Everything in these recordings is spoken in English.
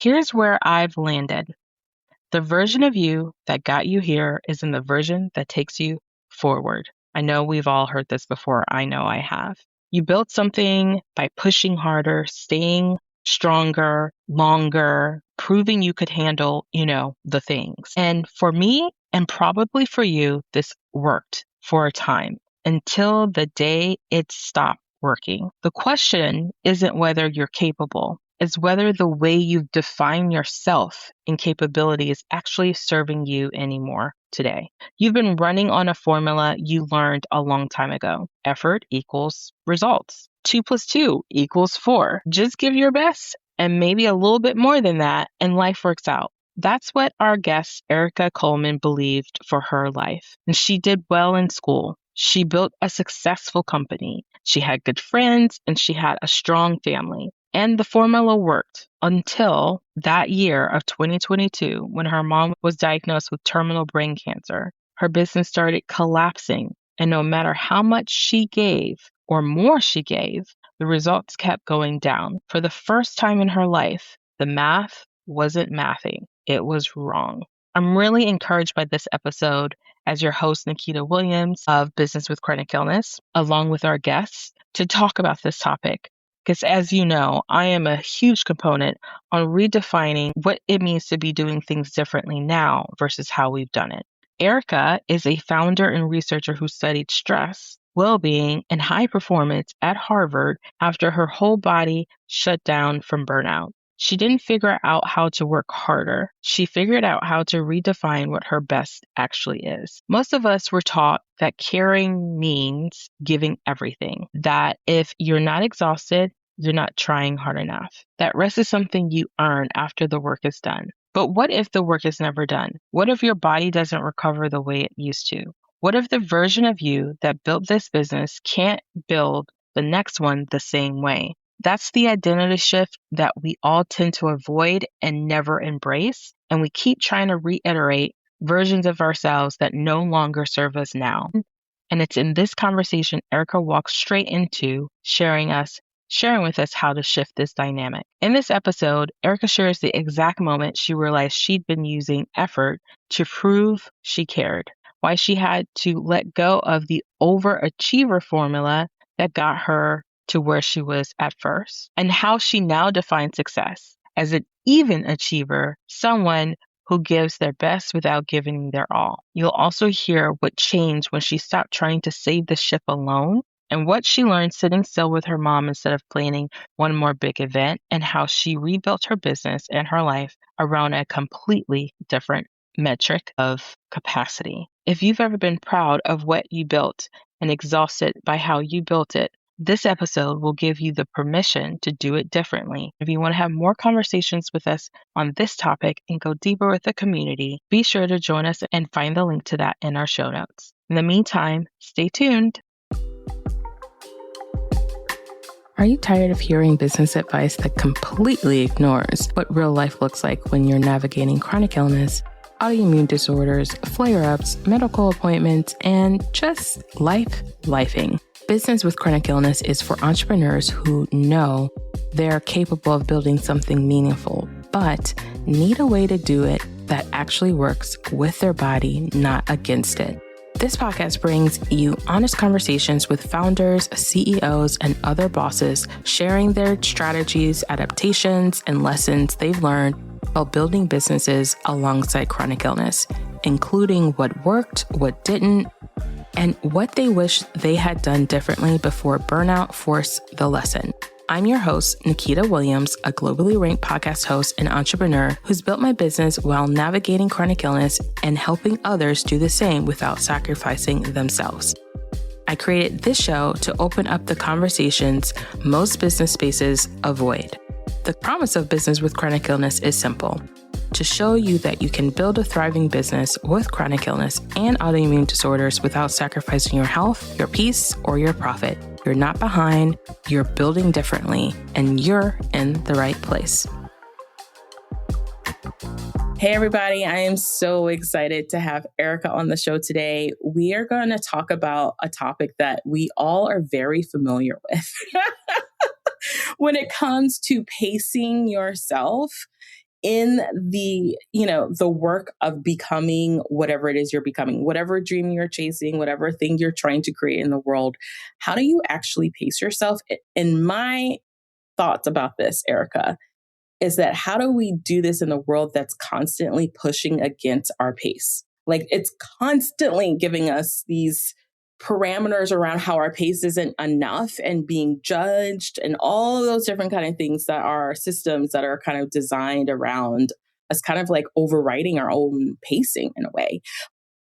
Here's where I've landed. The version of you that got you here isn't the version that takes you forward. I know we've all heard this before. I know I have. You built something by pushing harder, staying stronger, longer, proving you could handle, the things. And for me, and probably for you, this worked for a time until the day it stopped working. The question isn't whether you're capable. It's whether the way you define yourself and capability is actually serving you anymore today. You've been running on a formula you learned a long time ago. Effort equals results. 2 plus 2 equals 4. Just give your best and maybe a little bit more than that, and life works out. That's what our guest, Erika Coleman, believed for her life. And she did well in school. She built a successful company. She had good friends and she had a strong family. And the formula worked until that year of 2022 when her mom was diagnosed with terminal brain cancer. Her business started collapsing, and no matter how much she gave or more she gave, the results kept going down. For the first time in her life, the math wasn't mathing. It was wrong. I'm really encouraged by this episode as your host, Nikita Williams of Business with Chronic Illness, along with our guests, to talk about this topic. Because as you know, I am a huge component on redefining what it means to be doing things differently now versus how we've done it. Erika is a founder and researcher who studied stress, well-being, and high performance at Harvard after her whole body shut down from burnout. She didn't figure out how to work harder. She figured out how to redefine what her best actually is. Most of us were taught that caring means giving everything, that if you're not exhausted, you're not trying hard enough, that rest is something you earn after the work is done. But what if the work is never done? What if your body doesn't recover the way it used to? What if the version of you that built this business can't build the next one the same way? That's the identity shift that we all tend to avoid and never embrace. And we keep trying to reiterate versions of ourselves that no longer serve us now. And it's in this conversation Erika walks straight into sharing with us how to shift this dynamic. In this episode, Erika shares the exact moment she realized she'd been using effort to prove she cared, why she had to let go of the overachiever formula that got her to where she was at first, and how she now defines success as an even achiever, someone who gives their best without giving their all. You'll also hear what changed when she stopped trying to save the ship alone, and what she learned sitting still with her mom instead of planning one more big event, and how she rebuilt her business and her life around a completely different metric of capacity. If you've ever been proud of what you built and exhausted by how you built it, this episode will give you the permission to do it differently. If you want to have more conversations with us on this topic and go deeper with the community, be sure to join us and find the link to that in our show notes. In the meantime, stay tuned. Are you tired of hearing business advice that completely ignores what real life looks like when you're navigating chronic illness, autoimmune disorders, flare-ups, medical appointments, and just lifing? Business with Chronic Illness is for entrepreneurs who know they're capable of building something meaningful, but need a way to do it that actually works with their body, not against it. This podcast brings you honest conversations with founders, CEOs, and other bosses sharing their strategies, adaptations, and lessons they've learned while building businesses alongside chronic illness, including what worked, what didn't, and what they wish they had done differently before burnout forced the lesson. I'm your host, Nikita Williams, a globally ranked podcast host and entrepreneur who's built my business while navigating chronic illness and helping others do the same without sacrificing themselves. I created this show to open up the conversations most business spaces avoid. The promise of Business with Chronic Illness is simple: to show you that you can build a thriving business with chronic illness and autoimmune disorders without sacrificing your health, your peace, or your profit. You're not behind, you're building differently, and you're in the right place. Hey everybody, I am so excited to have Erika on the show today. We are going to talk about a topic that we all are very familiar with. When it comes to pacing yourself in the, the work of becoming whatever it is you're becoming, whatever dream you're chasing, whatever thing you're trying to create in the world, how do you actually pace yourself? And my thoughts about this, Erika, is that how do we do this in a world that's constantly pushing against our pace? Like it's constantly giving us these parameters around how our pace isn't enough and being judged and all of those different kind of things that are systems that are kind of designed around us kind of like overriding our own pacing in a way.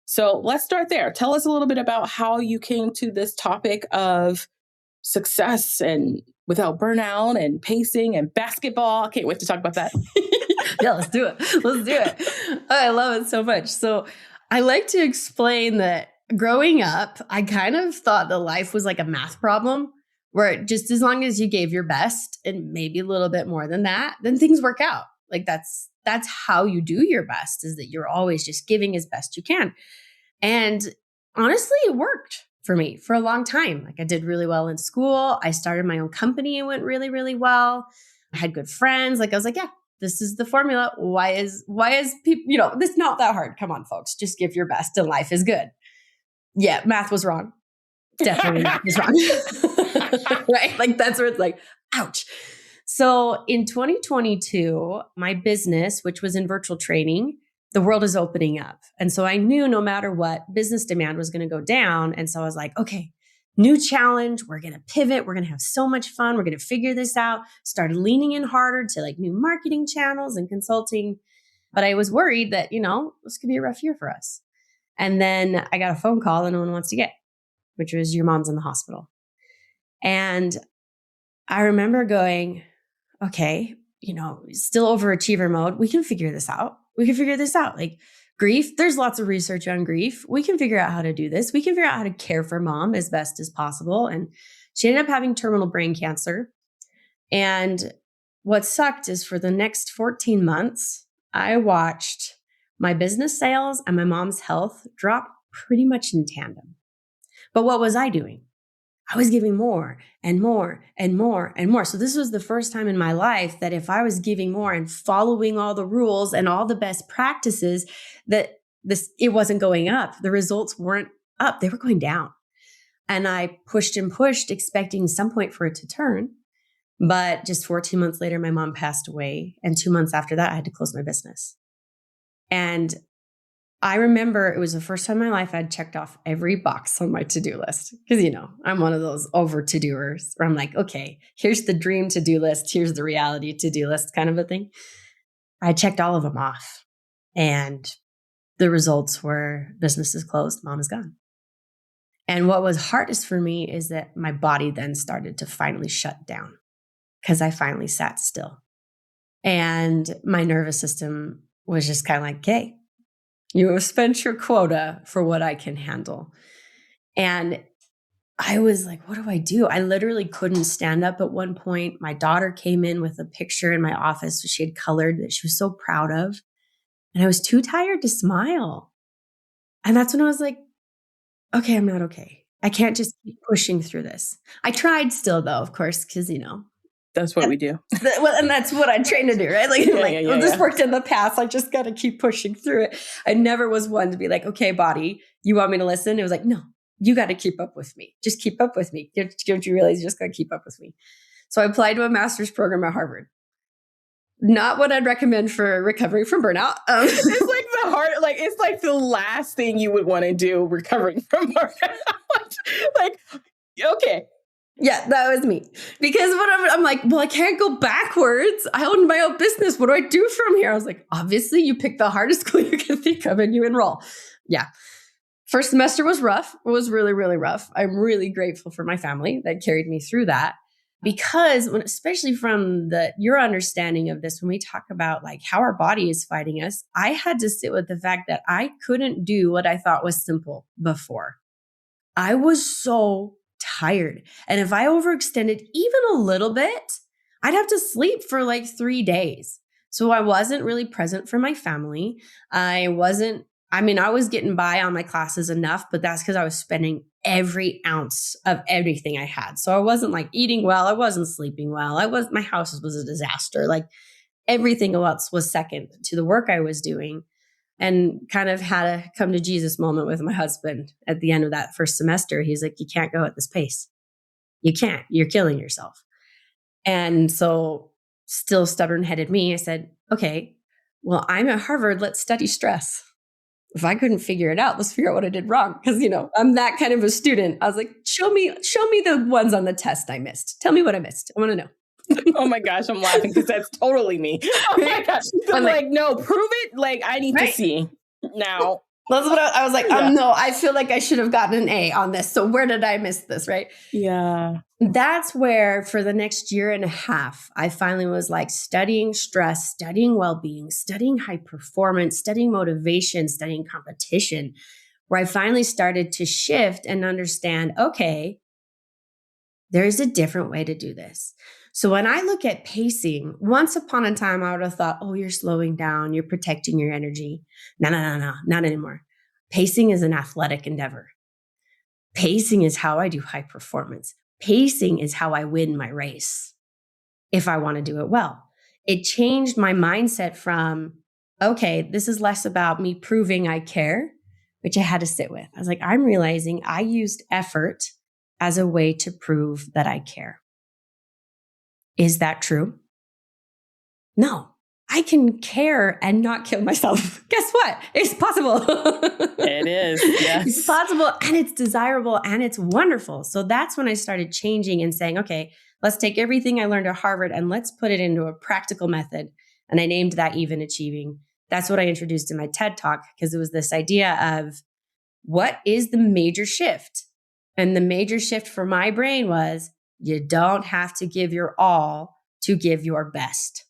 So let's start there. Tell us a little bit about how you came to this topic of success and without burnout and pacing and basketball. I can't wait to talk about that. Yeah, let's do it. Let's do it. Oh, I love it so much. So I like to explain that growing up, I kind of thought that life was like a math problem where just as long as you gave your best and maybe a little bit more than that, then things work out. Like that's how you do your best, is that you're always just giving as best you can. And honestly, it worked for me for a long time. Like I did really well in school. I started my own company and went really, really well. I had good friends. Like I was like, yeah, this is the formula. Why is people, this is not that hard. Come on, folks, just give your best and life is good. Yeah, math was wrong. Definitely math was wrong. Right? Like that's where it's like, ouch. So in 2022, my business, which was in virtual training, the world is opening up. And so I knew no matter what, business demand was going to go down. And so I was like, okay, new challenge. We're going to pivot. We're going to have so much fun. We're going to figure this out. Started leaning in harder to like new marketing channels and consulting. But I was worried that, this could be a rough year for us. And then I got a phone call that no one wants to get, which was your mom's in the hospital. And I remember going, okay, still overachiever mode. We can figure this out. Like grief, there's lots of research on grief. We can figure out how to do this. We can figure out how to care for mom as best as possible. And she ended up having terminal brain cancer. And what sucked is for the next 14 months, I watched my business sales and my mom's health drop pretty much in tandem. But what was I doing? I was giving more and more and more and more. So this was the first time in my life that if I was giving more and following all the rules and all the best practices, that it wasn't going up. The results weren't up. They were going down. And I pushed and pushed, expecting some point for it to turn. But just 14 months later, my mom passed away. And 2 months after that, I had to close my business. And I remember it was the first time in my life I'd checked off every box on my to-do list. Because, I'm one of those over to-doers where I'm like, okay, here's the dream to-do list. Here's the reality to-do list kind of a thing. I checked all of them off. And the results were business is closed, mom is gone. And what was hardest for me is that my body then started to finally shut down because I finally sat still. And my nervous system was just kind of like, okay, you have spent your quota for what I can handle. And I was like, what do I do? I literally couldn't stand up at one point. My daughter came in with a picture in my office she had colored that she was so proud of. And I was too tired to smile. And that's when I was like, okay, I'm not okay. I can't just keep pushing through this. I tried still though, of course, because, that's what we do. Well, and that's what I trained to do, right? This worked in the past. I just got to keep pushing through it. I never was one to be like, okay, body, you want me to listen? It was like, no, you got to keep up with me. Just keep up with me. Don't you realize you just got to keep up with me? So I applied to a master's program at Harvard. Not what I'd recommend for recovering from burnout. It's like it's like the last thing you would want to do recovering from burnout. Okay. Yeah, that was me. Because I'm like, well, I can't go backwards. I own my own business. What do I do from here? I was like, obviously, you pick the hardest school you can think of and you enroll. Yeah. First semester was rough. It was really, really rough. I'm really grateful for my family that carried me through that. Because especially from your understanding of this, when we talk about like how our body is fighting us, I had to sit with the fact that I couldn't do what I thought was simple before. I was so tired. And if I overextended even a little bit, I'd have to sleep for like 3 days. So I wasn't really present for my family. I was getting by on my classes enough, but that's because I was spending every ounce of everything I had. So I wasn't like eating well. I wasn't sleeping well. My house was a disaster. Like everything else was second to the work I was doing, and kind of had a come to Jesus moment with my husband at the end of that first semester. He's like, you can't go at this pace. You can't. You're killing yourself. And so, still stubborn headed me, I said, okay, well, I'm at Harvard. Let's study stress. If I couldn't figure it out, let's figure out what I did wrong. Because, I'm that kind of a student. I was like, show me the ones on the test I missed. Tell me what I missed. I want to know. Oh my gosh, I'm laughing because that's totally me. Oh my gosh. I'm like, no, prove it. Like, I need to see now. That's what I was like, no, I feel like I should have gotten an A on this. So where did I miss this, right? Yeah. That's where for the next year and a half, I finally was like studying stress, studying well-being, studying high performance, studying motivation, studying competition, where I finally started to shift and understand, okay, there's a different way to do this. So when I look at pacing, once upon a time, I would have thought, oh, you're slowing down, you're protecting your energy. No, not anymore. Pacing is an athletic endeavor. Pacing is how I do high performance. Pacing is how I win my race if I want to do it well. It changed my mindset from, okay, this is less about me proving I care, which I had to sit with. I was like, I'm realizing I used effort as a way to prove that I care. Is that true? No, I can care and not kill myself. Guess what? It's possible. It is. Yes. It's possible and it's desirable and it's wonderful. So that's when I started changing and saying, okay, let's take everything I learned at Harvard and let's put it into a practical method. And I named that Even Achieving. That's what I introduced in my TED Talk, because it was this idea of what is the major shift? And the major shift for my brain was, you don't have to give your all to give your best.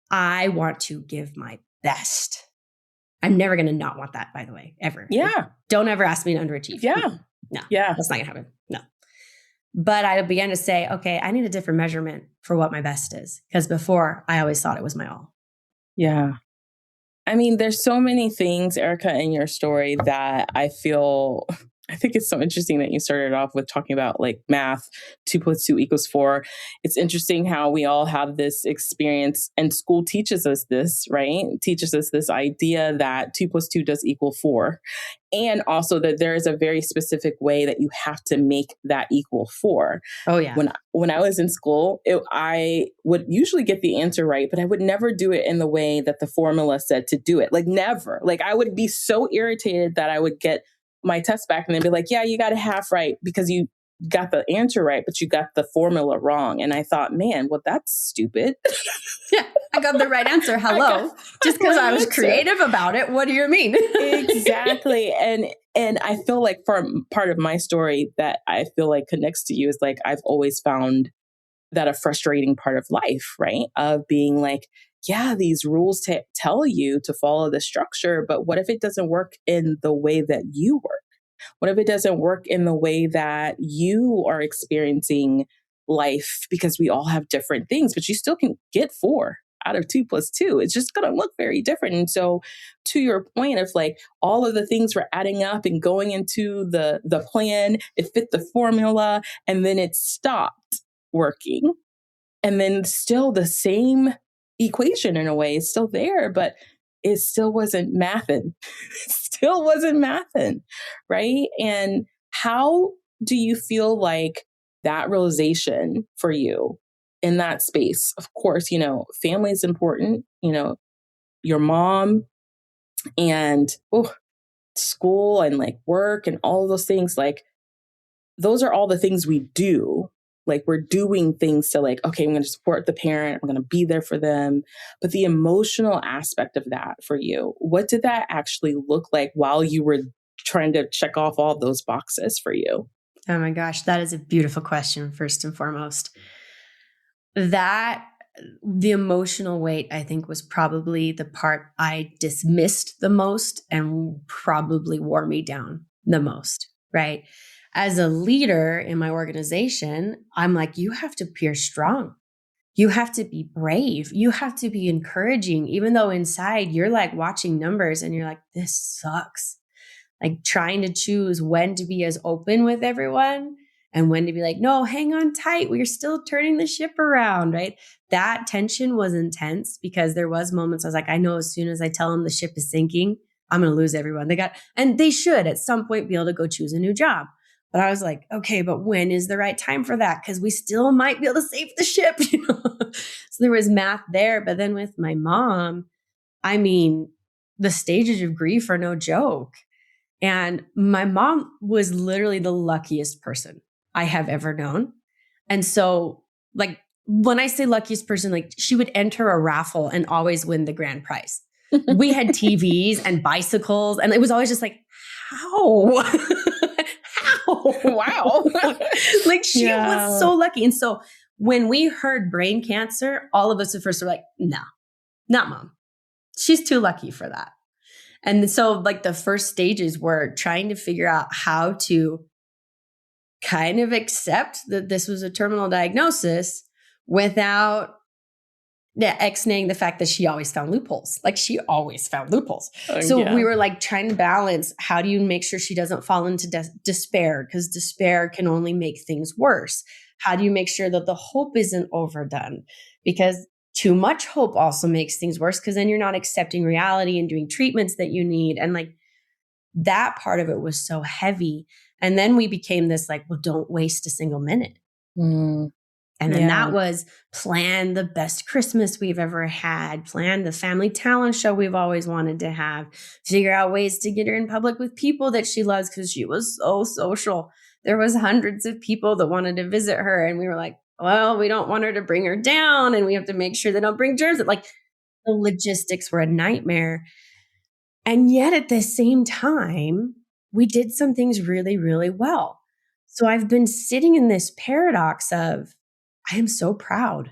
I want to give my best. I'm never going to not want that, by the way, ever. Yeah. Don't ever ask me to underachieve. Yeah. No. Yeah. That's not going to happen. No. But I began to say, okay, I need a different measurement for what my best is. Because before, I always thought it was my all. Yeah. I mean, there's so many things, Erika, in your story that I think it's so interesting that you started off with talking about like math, 2 + 2 = 4. It's interesting how we all have this experience, and school teaches us this, right? Teaches us this idea that 2 + 2 does equal 4. And also that there is a very specific way that you have to make that equal 4. Oh, yeah. When I was in school, I would usually get the answer right, but I would never do it in the way that the formula said to do it. Like never. Like I would be so irritated that I would get my test back and they'd be like, yeah, you got a half right because you got the answer right, but you got the formula wrong. And I thought, man, well, that's stupid. Yeah, I got the right answer. Hello. Just because I was creative about it. What do you mean? Exactly. And I feel like for part of my story that I feel like connects to you is like, I've always found that a frustrating part of life, right? Of being like, yeah, these rules tell you to follow the structure, but what if it doesn't work in the way that you work? What if it doesn't work in the way that you are experiencing life? Because we all have different things, but you still can get 4 out of 2 + 2. It's just going to look very different. And so to your point of like all of the things were adding up and going into the plan, it fit the formula, and then it stopped working. And then still the same equation in a way is still there, but it still wasn't mathin'. Right? And how do you feel like that realization for you in that space? Of course, family is important, your mom and school and like work and all of those things, like those are all the things we do. Like we're doing things to like, okay, I'm going to support the parent. I'm going to be there for them. But the emotional aspect of that for you, what did that actually look like while you were trying to check off all those boxes for you? Oh my gosh, that is a beautiful question, first and foremost. The emotional weight, I think, was probably the part I dismissed the most and probably wore me down the most, right? As a leader in my organization, I'm like, you have to appear strong. You have to be brave. You have to be encouraging, even though inside you're like watching numbers and you're like, this sucks. Like trying to choose when to be as open with everyone and when to be like, no, hang on tight. We're still turning the ship around, right? That tension was intense because there was moments I was like, I know as soon as I tell them the ship is sinking, I'm going to lose everyone. And they should at some point be able to go choose a new job. But I was like, okay, but when is the right time for that? Because we still might be able to save the ship. So there was math there. But then with my mom, I mean, the stages of grief are no joke. And my mom was literally the luckiest person I have ever known. And so, like, when I say luckiest person, like, she would enter a raffle and always win the grand prize. We had TVs and bicycles, and it was always just like, how? How? Wow. Like, she was so lucky. And so when we heard brain cancer, all of us at first were like, no, not mom. She's too lucky for that. And so, like, the first stages were trying to figure out how to kind of accept that this was a terminal diagnosis without ex-naying the fact that she always found loopholes. Like, she always found loopholes. So we were like trying to balance, how do you make sure she doesn't fall into despair? Because despair can only make things worse. How do you make sure that the hope isn't overdone? Because too much hope also makes things worse, because then you're not accepting reality and doing treatments that you need. And like, that part of it was so heavy. And then we became this like, well, don't waste a single minute. And then that was plan the best Christmas we've ever had, plan the family talent show we've always wanted to have, figure out ways to get her in public with people that she loves, because she was so social. There was hundreds of people that wanted to visit her. And we were like, well, we don't want her to bring her down, and we have to make sure they don't bring germs. Like, the logistics were a nightmare. And yet at the same time, we did some things really, really well. So I've been sitting in this paradox of, I am so proud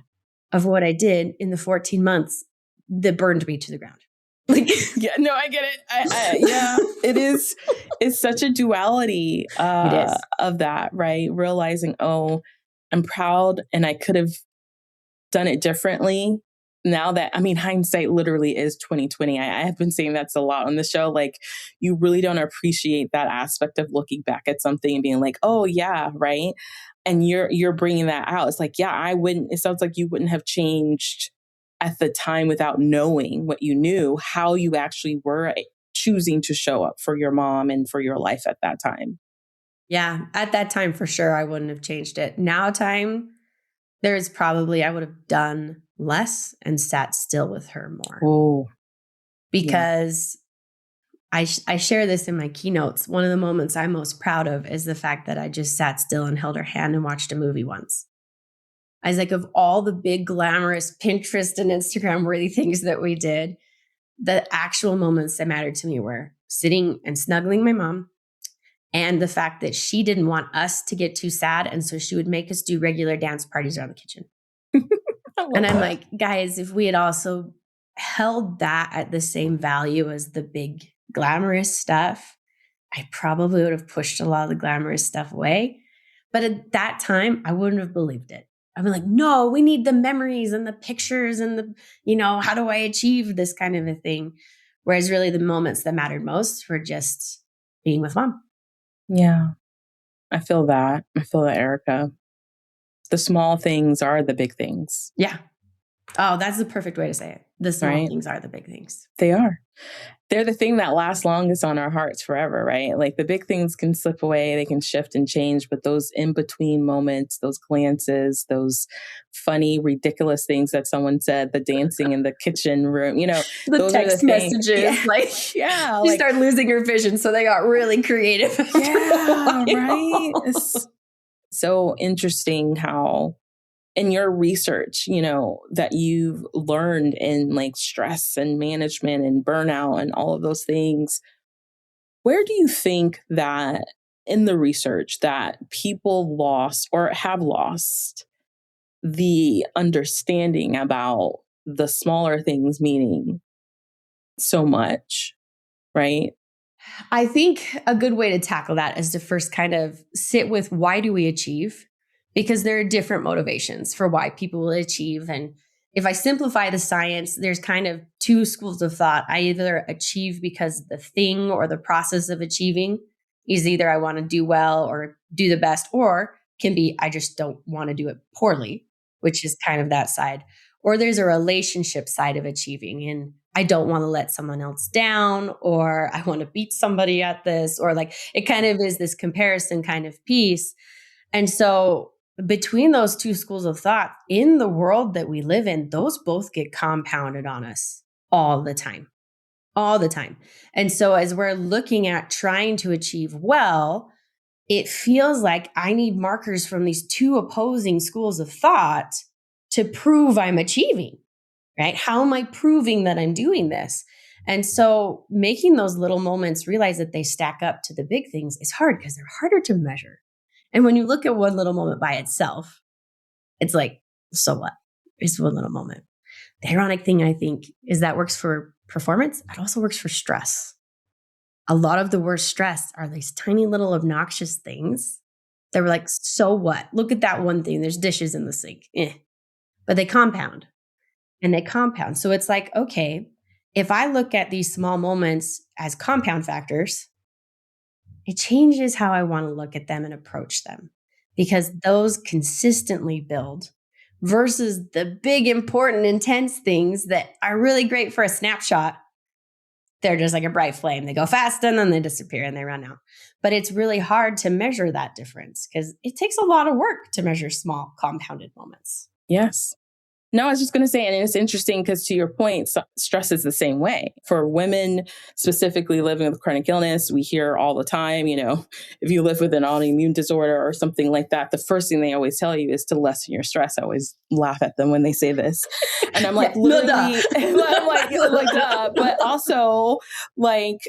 of what I did in the 14 months that burned me to the ground. Like, yeah, no, I get it. It is. It's such a duality of that, right? Realizing, oh, I'm proud and I could have done it differently. Now that, I mean, hindsight literally is 2020. I have been saying that's a lot on the show. Like, you really don't appreciate that aspect of looking back at something and being like, oh yeah, right. And you're bringing that out. It's like, yeah, it sounds like you wouldn't have changed at the time without knowing what you knew, how you actually were choosing to show up for your mom and for your life at that time. Yeah, at that time, for sure, I wouldn't have changed it. Now time, there's probably, I would have done less and sat still with her more. Oh, because I share this in my keynotes. One of the moments I'm most proud of is the fact that I just sat still and held her hand and watched a movie once. I was like, of all the big glamorous Pinterest and Instagram worthy things that we did, the actual moments that mattered to me were sitting and snuggling my mom, and the fact that she didn't want us to get too sad. And so she would make us do regular dance parties around the kitchen. And I'm like, guys, if we had also held that at the same value as the big glamorous stuff, I probably would have pushed a lot of the glamorous stuff away. But at that time, I wouldn't have believed it. I'd be like, no, we need the memories and the pictures and the, how do I achieve this kind of a thing? Whereas really the moments that mattered most were just being with mom. Yeah, I feel that. Erika. The small things are the big things. Yeah. Oh, that's the perfect way to say it. The small things are the big things. They are. They're the thing that lasts longest on our hearts forever, right? Like, the big things can slip away, they can shift and change, but those in-between moments, those glances, those funny, ridiculous things that someone said, the dancing in the kitchen room, the those text messages, you start losing your vision. So they got really creative. Yeah, right. It's so interesting how in your research, that you've learned in like stress and management and burnout and all of those things, where do you think that in the research that people lost or have lost the understanding about the smaller things meaning so much, right? I think a good way to tackle that is to first kind of sit with, why do we achieve? Because there are different motivations for why people will achieve. And if I simplify the science, there's kind of two schools of thought. I either achieve because the thing or the process of achieving is either I want to do well or do the best, or can be, I just don't want to do it poorly, which is kind of that side. Or there's a relationship side of achieving, and I don't want to let someone else down, or I want to beat somebody at this, or like it kind of is this comparison kind of piece. And so between those two schools of thought in the world that we live in, those both get compounded on us all the time, all the time. And so as we're looking at trying to achieve well, it feels like I need markers from these two opposing schools of thought to prove I'm achieving, right? How am I proving that I'm doing this? And so making those little moments realize that they stack up to the big things is hard because they're harder to measure. And when you look at one little moment by itself, it's like, so what? It's one little moment. The ironic thing, I think, is that works for performance. It also works for stress. A lot of the worst stress are these tiny little obnoxious things that were like, so what? Look at that one thing. There's dishes in the sink. But they compound and they compound. So it's like, okay, if I look at these small moments as compound factors, it changes how I want to look at them and approach them, because those consistently build versus the big, important, intense things that are really great for a snapshot. They're just like a bright flame. They go fast and then they disappear and they run out. But it's really hard to measure that difference because it takes a lot of work to measure small compounded moments. Yes. No, I was just going to say, and it's interesting because to your point, stress is the same way. For women specifically living with chronic illness, we hear all the time, if you live with an autoimmune disorder or something like that, the first thing they always tell you is to lessen your stress. I always laugh at them when they say this. And I'm like, literally, I'm like, duh. But also, like,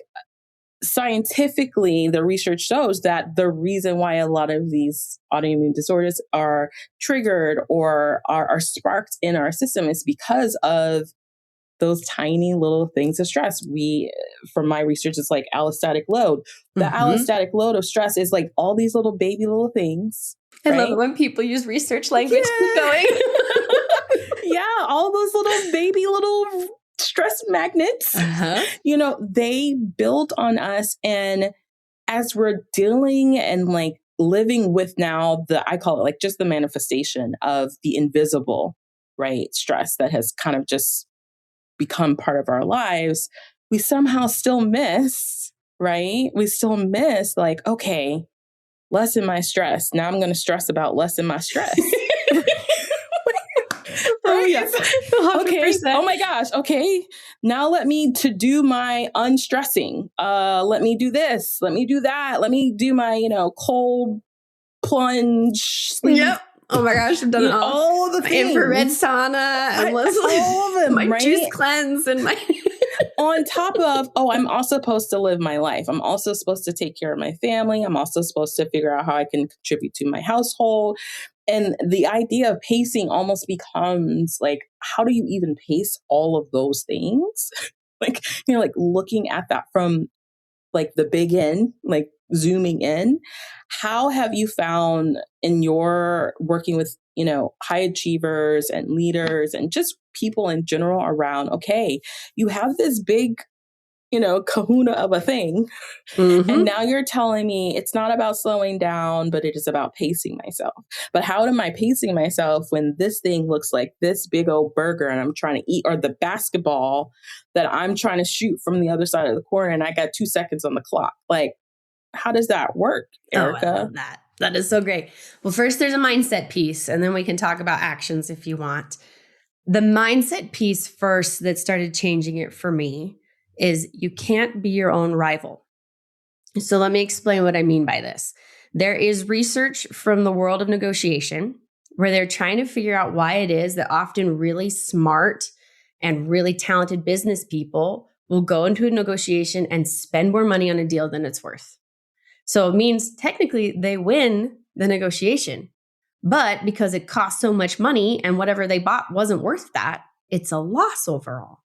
scientifically, the research shows that the reason why a lot of these autoimmune disorders are triggered or are sparked in our system is because of those tiny little things of stress. From my research, it's like allostatic load. The allostatic load of stress is like all these little things. I love it when people use research language. Keep going. Yeah, all those little stress magnets, they build on us. And as we're dealing and like living with now I call it like just the manifestation of the invisible, right? Stress that has kind of just become part of our lives, we somehow still miss, right? We still miss like, okay, lessen my stress. Now I'm going to stress about lessen my stress. Oh, yes. 100%. Okay. Oh my gosh. Okay. Now let me to do my unstressing. Let me do this. Let me do that. Let me do my, cold plunge sleep. Yep. Oh my gosh. I've done it all the things. Infrared sauna. And all of them. My right? juice cleanse and my... On top of, I'm also supposed to live my life. I'm also supposed to take care of my family. I'm also supposed to figure out how I can contribute to my household. And the idea of pacing almost becomes like, how do you even pace all of those things? Like, like looking at that from like the big end, like zooming in. How have you found in your working with, high achievers and leaders and just people in general around, okay, you have this big, kahuna of a thing. And now you're telling me it's not about slowing down, but it is about pacing myself. But how am I pacing myself when this thing looks like this big old burger and I'm trying to eat, or the basketball that I'm trying to shoot from the other side of the corner and I got 2 seconds on the clock? Like, how does that work, Erika? Oh, I love that. That is so great. Well, first there's a mindset piece, and then we can talk about actions if you want. The mindset piece first that started changing it for me is you can't be your own rival. So let me explain what I mean by this. There is research from the world of negotiation where they're trying to figure out why it is that often really smart and really talented business people will go into a negotiation and spend more money on a deal than it's worth. So it means technically they win the negotiation, but because it costs so much money and whatever they bought wasn't worth that, it's a loss overall.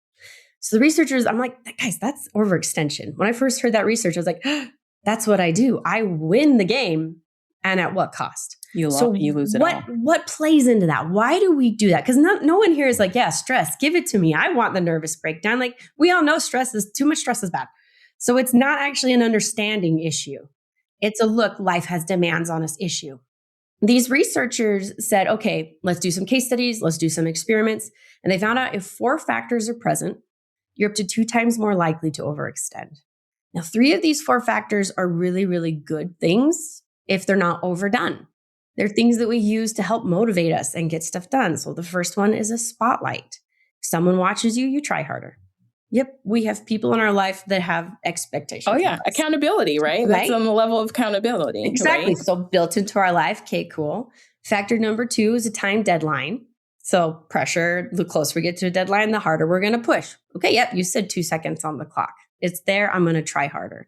So the researchers, I'm like, guys, that's overextension. When I first heard that research, I was like, that's what I do. I win the game, and at what cost? You lose it all. What plays into that? Why do we do that? Because no one here is like, yeah, stress, give it to me. I want the nervous breakdown. Like, we all know too much stress is bad. So it's not actually an understanding issue. It's a look, life has demands on us issue. These researchers said, okay, let's do some case studies, let's do some experiments. And they found out if 4 factors are present, you're up to 2 times more likely to overextend. Now, 3 of these 4 factors are really, really good things if they're not overdone. They're things that we use to help motivate us and get stuff done. So the first one is a spotlight. Someone watches you, you try harder. Yep, we have people in our life that have expectations. Oh, yeah. Accountability, right? That's on the level of accountability. Exactly. Right? So built into our life. Okay, cool. Factor number 2 is a time deadline. So pressure, the closer we get to a deadline, the harder we're going to push. Okay, yep, you said 2 seconds on the clock. It's there. I'm going to try harder.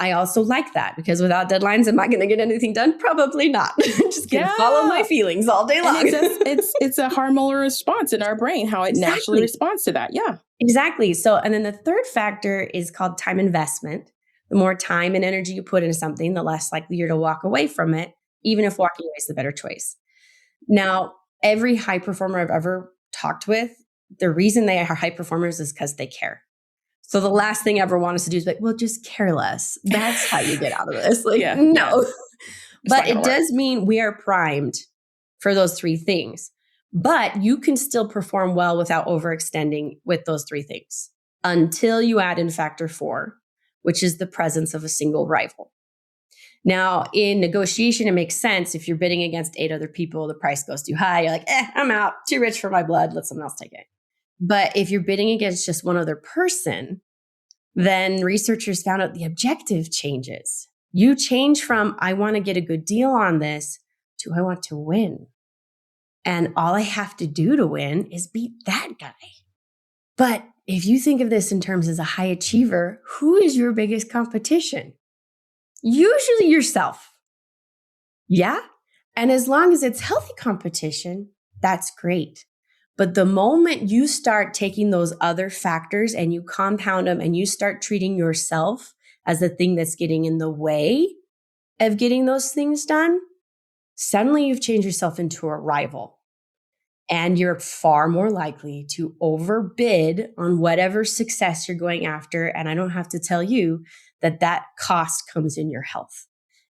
I also like that because without deadlines, am I going to get anything done? Probably not. Just going to follow my feelings all day long. It's a hormonal response in our brain, how it naturally responds to that. Yeah. Exactly. So, and then the third factor is called time investment. The more time and energy you put into something, the less likely you're to walk away from it, even if walking away is the better choice. Now, every high performer I've ever talked with, the reason they are high performers is because they care. So the last thing I ever want us to do is like, well, just care less. That's how you get out of this. Like, no. But it does mean we are primed for those 3 things. But you can still perform well without overextending with those 3 things until you add in factor 4, which is the presence of a single rival. Now, in negotiation, it makes sense. If you're bidding against 8 other people, the price goes too high. You're like, I'm out. Too rich for my blood. Let someone else take it. But if you're bidding against just one other person, then researchers found out the objective changes. You change from, I want to get a good deal on this, to I want to win. And all I have to do to win is beat that guy. But if you think of this in terms as a high achiever, who is your biggest competition? Usually yourself. Yeah? And as long as it's healthy competition, that's great. But the moment you start taking those other factors and you compound them and you start treating yourself as the thing that's getting in the way of getting those things done, suddenly you've changed yourself into a rival. And you're far more likely to overbid on whatever success you're going after. And I don't have to tell you that that cost comes in your health.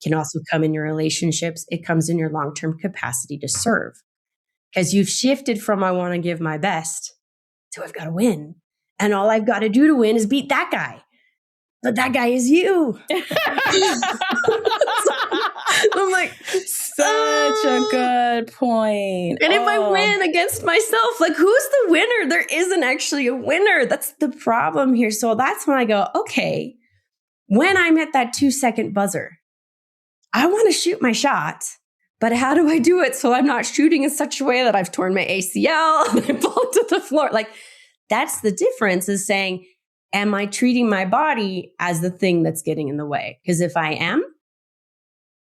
It can also come in your relationships. It comes in your long-term capacity to serve. Because you've shifted from I want to give my best to I've got to win. And all I've got to do to win is beat that guy. But that guy is you. I'm like, such a good point. And if I win against myself, like who's the winner? There isn't actually a winner. That's the problem here. So that's when I go, okay, when I'm at that 2-second buzzer, I want to shoot my shot. But how do I do it so I'm not shooting in such a way that I've torn my ACL and I fall to the floor? Like that's the difference is saying, am I treating my body as the thing that's getting in the way? Because if I am,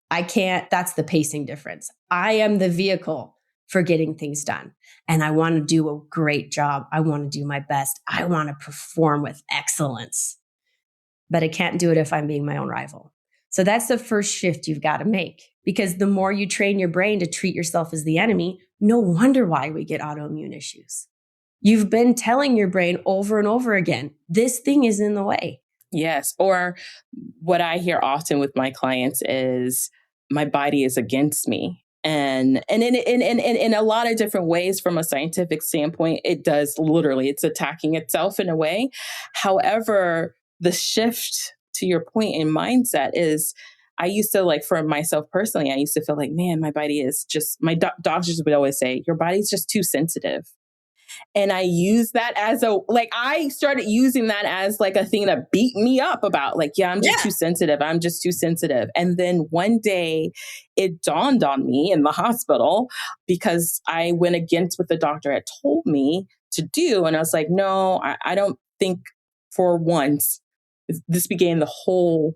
I can't, that's the pacing difference. I am the vehicle for getting things done. And I want to do a great job. I want to do my best. I want to perform with excellence. But I can't do it if I'm being my own rival. So that's the first shift you've got to make. Because the more you train your brain to treat yourself as the enemy, no wonder why we get autoimmune issues. You've been telling your brain over and over again, this thing is in the way. Yes. Or what I hear often with my clients is my body is against me. And in a lot of different ways from a scientific standpoint, it does literally, it's attacking itself in a way. However, the shift to your point in mindset is I used to like for myself personally, I used to feel like, man, my body is just, my doctors would always say, your body's just too sensitive. And I use that as I started using that as like a thing that beat me up about like, yeah, I'm just too sensitive. I'm just too sensitive. And then one day it dawned on me in the hospital because I went against what the doctor had told me to do. And I was like, no, I don't think for once this began the whole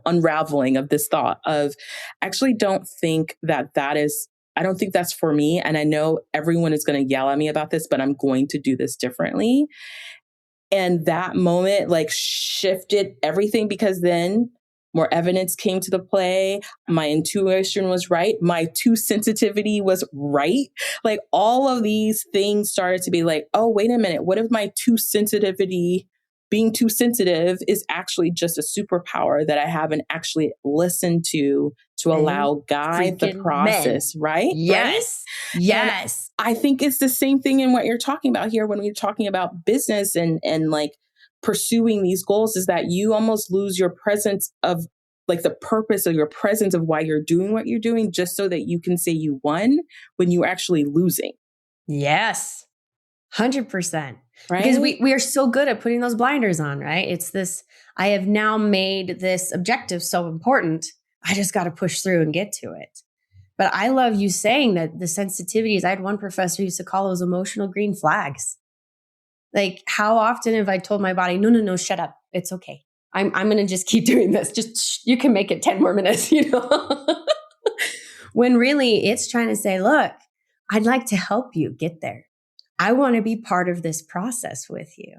unraveling of this thought of actually don't think I don't think that's for me. And I know everyone is going to yell at me about this, but I'm going to do this differently. And that moment like shifted everything because then more evidence came to the play. My intuition was right. My sensitivity was right. Like all of these things started to be like, oh, wait a minute. What if my sensitivity being too sensitive is actually just a superpower that I haven't actually listened to allow guide the process, right? Yes. Right? Yes. And I think it's the same thing in what you're talking about here when we're talking about business and like pursuing these goals, is that you almost lose your presence of like the purpose of your presence of why you're doing what you're doing, just so that you can say you won when you're actually losing. Yes. 100%. Right? Because we are so good at putting those blinders on, right? It's this, I have now made this objective so important, I just got to push through and get to it. But I love you saying that the sensitivities, I had one professor who used to call those emotional green flags. Like, how often have I told my body, no, shut up. It's okay. I'm going to just keep doing this. Just, you can make it 10 more minutes, When really it's trying to say, look, I'd like to help you get there. I want to be part of this process with you.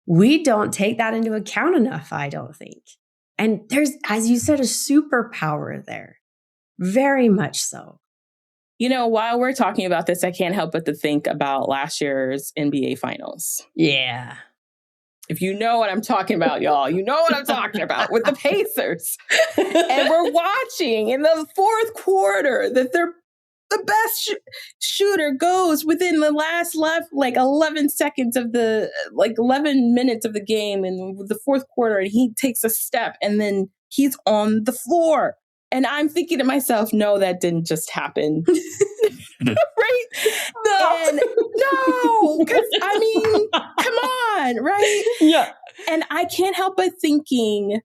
We don't take that into account enough, I don't think. And there's, as you said, a superpower there. Very much so. While we're talking about this, I can't help but to think about last year's NBA Finals. Yeah. If you know what I'm talking about, y'all, you know what I'm talking about with the Pacers. And we're watching in the fourth quarter that the best shooter goes within the last 11 seconds of 11 minutes of the game in the fourth quarter, and he takes a step and then he's on the floor. And I'm thinking to myself, no, that didn't just happen. Right? No, because come on, right? Yeah. And I can't help but thinking,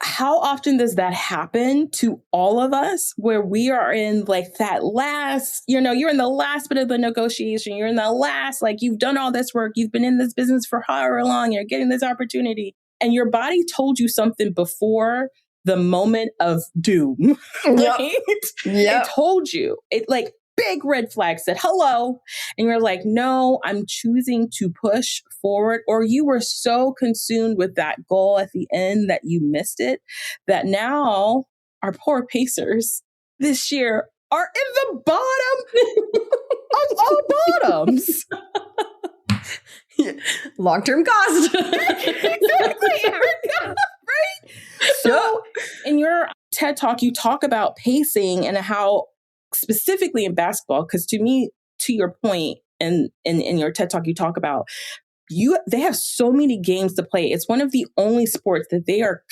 how often does that happen to all of us, where we are in like that last, you're in the last bit of the negotiation, you're in the last, like you've done all this work, you've been in this business for however long, you're getting this opportunity, and your body told you something before the moment of doom, right? It told you, it like big red flag said, hello. And you're like, no, I'm choosing to push forward. Or you were so consumed with that goal at the end that you missed it, that now our poor Pacers this year are in the bottom of all bottoms. Long-term cost. Exactly, Erika. Right? So in your TED Talk, you talk about pacing and how specifically in basketball, because to me, to your point, and in your TED Talk, you talk about they have so many games to play. It's one of the only sports that they are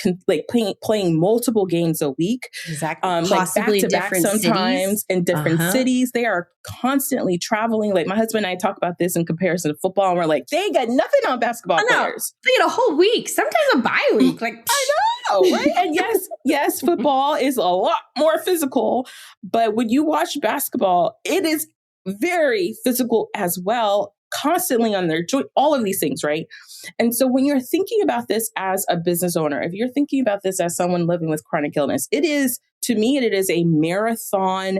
playing multiple games a week. Exactly. Possibly back to back sometimes in different cities. They are constantly traveling. Like my husband and I talk about this in comparison to football, and we're like, they got nothing on basketball players. They get a whole week, sometimes a bye week. Like I know, right? And yes, football is a lot more physical, but when you watch basketball, it is very physical as well, constantly on their joint, all of these things, right? And so when you're thinking about this as a business owner, if you're thinking about this as someone living with chronic illness, it is a marathon,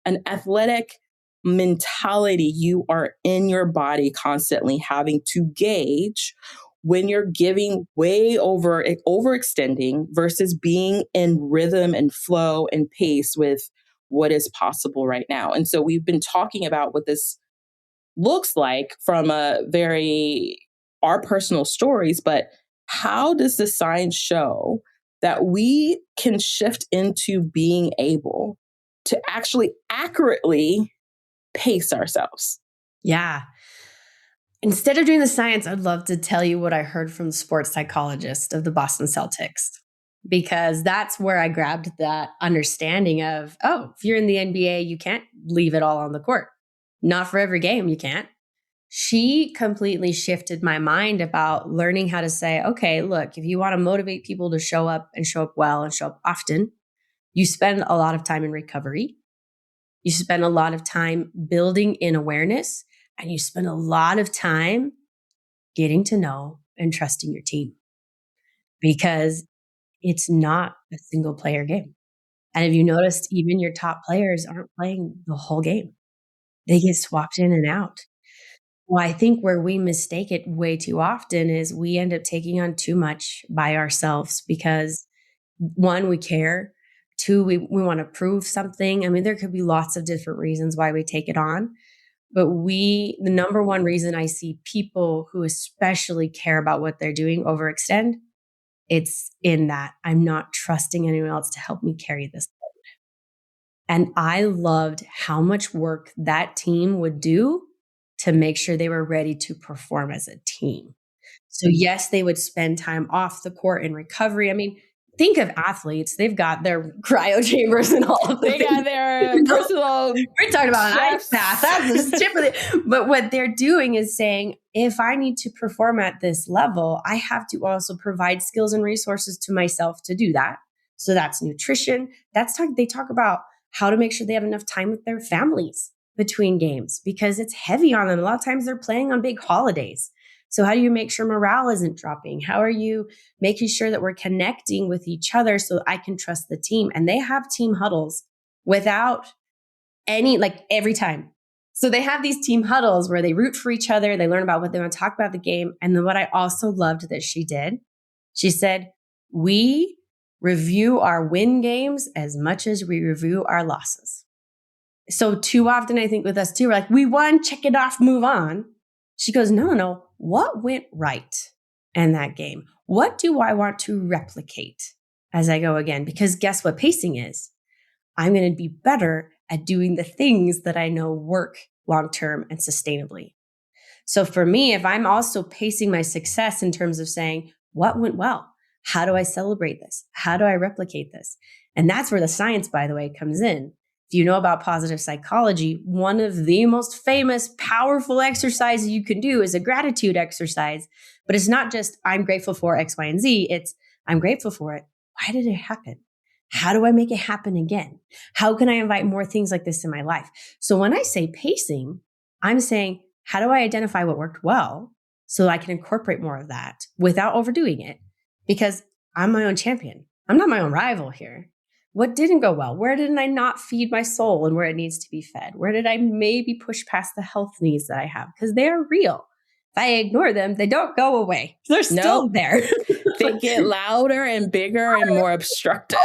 an athletic mentality. You are in your body constantly having to gauge when you're giving way overextending versus being in rhythm and flow and pace with what is possible right now. And so we've been talking about what this looks like from our personal stories, but how does the science show that we can shift into being able to actually accurately pace ourselves? Yeah. Instead of doing the science, I'd love to tell you what I heard from the sports psychologist of the Boston Celtics, because that's where I grabbed that understanding of, if you're in the NBA, you can't leave it all on the court. Not for every game, you can't. She completely shifted my mind about learning how to say, okay, look, if you want to motivate people to show up and show up well and show up often, you spend a lot of time in recovery. You spend a lot of time building in awareness, and you spend a lot of time getting to know and trusting your team, because it's not a single player game. And if you noticed, even your top players aren't playing the whole game. They get swapped in and out. Well, I think where we mistake it way too often is we end up taking on too much by ourselves because, one, we care. Two, we want to prove something. I mean, there could be lots of different reasons why we take it on. But the number one reason I see people who especially care about what they're doing overextend, it's in that I'm not trusting anyone else to help me carry this load. And I loved how much work that team would do to make sure they were ready to perform as a team. So yes, they would spend time off the court in recovery. I mean, think of athletes. They've got their cryo chambers and all of the They got their personal. We're talking about an ice chefs. bath. That's just tip of it. But what they're doing is saying, if I need to perform at this level, I have to also provide skills and resources to myself to do that. So that's nutrition. They talk about how to make sure they have enough time with their families between games because it's heavy on them. A lot of times they're playing on big holidays. So how do you make sure morale isn't dropping? How are you making sure that we're connecting with each other so I can trust the team? And they have team huddles without any, like every time. So they have these team huddles where they root for each other. They learn about what they want to talk about the game. And then what I also loved that she did, she said, we review our win games as much as we review our losses. So too often, I think with us too, we're like, we won, check it off, move on. She goes, no. What went right in that game? What do I want to replicate as I go again? Because guess what pacing is? I'm going to be better at doing the things that I know work long-term and sustainably. So for me, if I'm also pacing my success in terms of saying, what went well? How do I celebrate this? How do I replicate this? And that's where the science, by the way, comes in. If you know about positive psychology, one of the most famous, powerful exercises you can do is a gratitude exercise. But it's not just, I'm grateful for X, Y, and Z. It's, I'm grateful for it. Why did it happen? How do I make it happen again? How can I invite more things like this in my life? So when I say pacing, I'm saying, how do I identify what worked well so I can incorporate more of that without overdoing it? Because I'm my own champion. I'm not my own rival here. What didn't go well? Where did I not feed my soul and where it needs to be fed? Where did I maybe push past the health needs that I have? Because they're real. If I ignore them, they don't go away. They're still there. They get louder and bigger and more obstructive.